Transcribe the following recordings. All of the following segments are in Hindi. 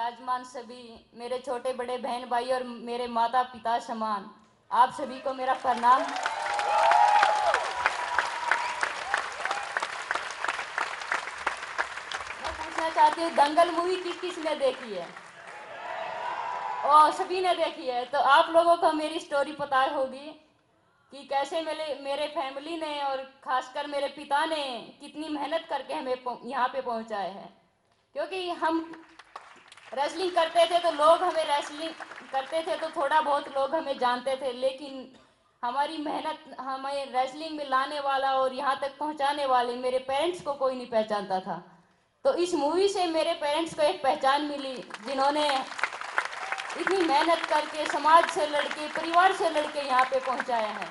विराजमान सभी मेरे छोटे बड़े बहन भाई और मेरे माता पिता समान, आप सभी को मेरा प्रणाम। मैं पूछना चाहती हूँ, दंगल मूवी किस किसने देखी है? और सभी ने देखी है। तो आप लोगों को मेरी स्टोरी पता होगी कि कैसे मेरे फैमिली ने और खासकर मेरे पिता ने कितनी मेहनत करके हमें यहाँ पे पहुँचाए हैं। क्योंकि हम रेसलिंग करते थे तो लोग हमें रेसलिंग करते थे तो थोड़ा बहुत लोग हमें जानते थे, लेकिन हमारी मेहनत हमें रेसलिंग में लाने वाला और यहाँ तक पहुँचाने वाले मेरे पेरेंट्स को कोई नहीं पहचानता था। तो इस मूवी से मेरे पेरेंट्स को एक पहचान मिली, जिन्होंने इतनी मेहनत करके समाज से लड़के परिवार से लड़के यहाँ पे पहुँचाया है।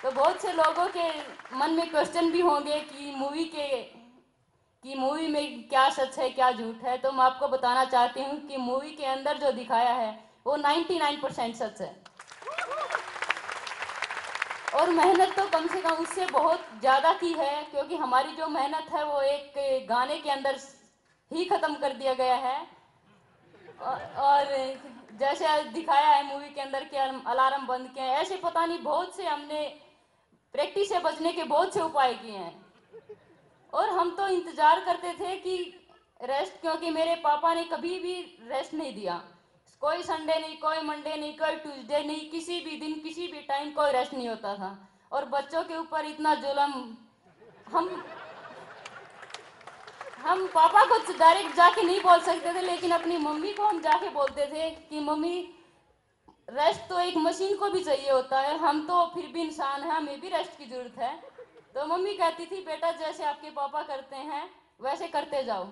तो बहुत से लोगों के मन में क्वेश्चन भी होंगे कि मूवी में क्या सच है क्या झूठ है। तो मैं आपको बताना चाहती हूँ कि मूवी के अंदर जो दिखाया है वो 99% सच है। और मेहनत तो कम से कम उससे बहुत ज़्यादा की है, क्योंकि हमारी जो मेहनत है वो एक गाने के अंदर ही ख़त्म कर दिया गया है। और जैसे दिखाया है मूवी के अंदर कि अलार्म बंद किए हैं, ऐसे पता नहीं बहुत से हमने प्रैक्टिस से बचने के बहुत से उपाय किए हैं। और हम तो इंतज़ार करते थे कि रेस्ट, क्योंकि मेरे पापा ने कभी भी रेस्ट नहीं दिया। कोई संडे नहीं, कोई मंडे नहीं, कोई ट्यूसडे नहीं, किसी भी दिन किसी भी टाइम कोई रेस्ट नहीं होता था। और बच्चों के ऊपर इतना जुल्म, हम पापा को डायरेक्ट जाके नहीं बोल सकते थे, लेकिन अपनी मम्मी को हम जाके बोलते थे कि मम्मी रेस्ट तो एक मशीन को भी चाहिए होता है, हम तो फिर भी इंसान हैं, हमें भी रेस्ट की ज़रूरत है। तो मम्मी कहती थी बेटा जैसे आपके पापा करते हैं वैसे करते जाओ।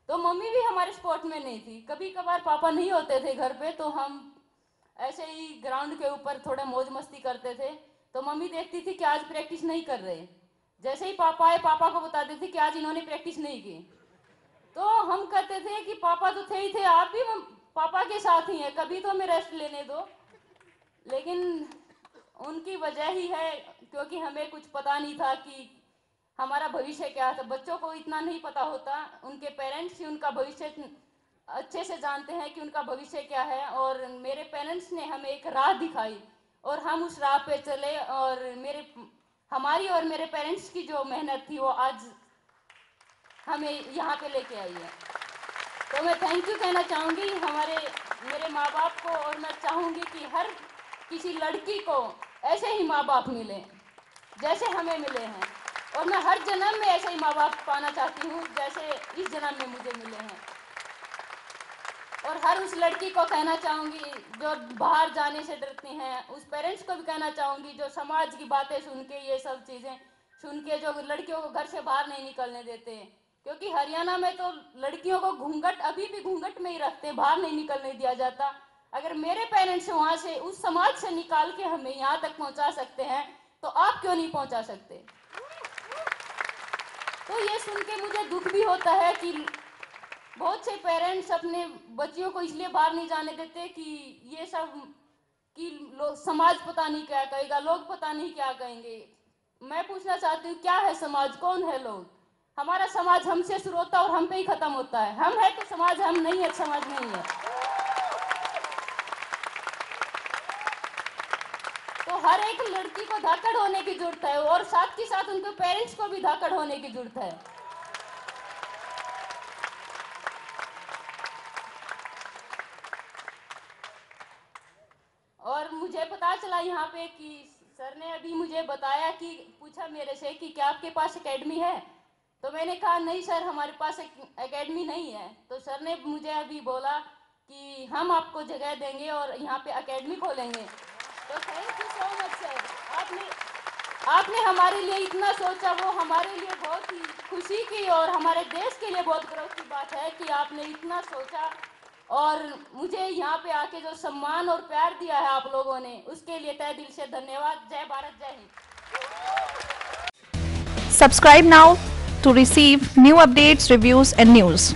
तो मम्मी भी हमारे स्पोर्ट में नहीं थी। कभी कभार पापा नहीं होते थे घर पे तो हम ऐसे ही ग्राउंड के ऊपर थोड़ा मौज मस्ती करते थे। तो मम्मी देखती थी कि आज प्रैक्टिस नहीं कर रहे, जैसे ही पापा आए पापा को बताते थे कि आज इन्होंने प्रैक्टिस नहीं की। तो हम कहते थे कि पापा तो थे ही थे, आप भी पापा के साथ ही हैं, कभी तो हमें रेस्ट लेने दो। लेकिन उनकी वजह ही है, क्योंकि हमें कुछ पता नहीं था कि हमारा भविष्य क्या था। बच्चों को इतना नहीं पता होता, उनके पेरेंट्स ही उनका भविष्य अच्छे से जानते हैं कि उनका भविष्य क्या है। और मेरे पेरेंट्स ने हमें एक राह दिखाई और हम उस राह पे चले, और हमारी और मेरे पेरेंट्स की जो मेहनत थी वो आज हमें यहाँ पे लेके आई है। तो मैं थैंक यू कहना चाहूँगी मेरे माँ बाप को, और मैं चाहूँगी कि हर किसी लड़की को ऐसे ही माँ बाप मिले जैसे हमें मिले हैं। और मैं हर जन्म में ऐसे ही माँ बाप पाना चाहती हूँ जैसे इस जन्म में मुझे मिले हैं। और हर उस लड़की को कहना चाहूँगी जो बाहर जाने से डरती हैं, उस पेरेंट्स को भी कहना चाहूँगी जो समाज की बातें सुन के, ये सब चीज़ें सुन के जो लड़कियों को घर से बाहर नहीं निकलने देते। क्योंकि हरियाणा में तो लड़कियों को घूंघट, अभी भी घूंघट में ही रखते, बाहर नहीं निकलने दिया जाता। अगर मेरे पेरेंट्स वहाँ से, उस समाज से निकाल के हमें यहाँ तक पहुँचा सकते हैं तो आप क्यों नहीं पहुँचा सकते? तो ये सुन के मुझे दुख भी होता है कि बहुत से पेरेंट्स अपने बच्चियों को इसलिए बाहर नहीं जाने देते कि ये सब कि लोग, समाज पता नहीं क्या कहेगा, लोग पता नहीं क्या कहेंगे। मैं पूछना चाहती हूँ क्या है समाज, कौन है लोग? हमारा समाज हमसे शुरू होता है और हम पे ही खत्म होता है। हम है तो समाज, हम नहीं है समाज नहीं है। तो हर एक लड़की को धाकड़ होने की जरूरत है, और साथ के साथ उनके पेरेंट्स को भी धाकड़ होने की जरूरत है। और मुझे पता चला यहाँ पे कि सर ने अभी मुझे बताया कि पूछा मेरे से कि क्या आपके पास एकेडमी है? तो मैंने कहा नहीं सर, हमारे पास एकेडमी नहीं है। तो सर ने मुझे अभी बोला कि हम आपको जगह देंगे और यहाँ पे एकेडमी खोलेंगे। तो thank you so much sir, आपने हमारे लिए इतना सोचा, वो हमारे लिए बहुत ही खुशी की और हमारे देश के लिए बहुत गर्व की बात है कि आपने इतना सोचा। और मुझे यहाँ पे आके जो सम्मान और प्यार दिया है आप लोगों ने, उसके लिए तहे दिल से धन्यवाद। जय भारत, जय Hind. Subscribe now to receive new updates, reviews and news.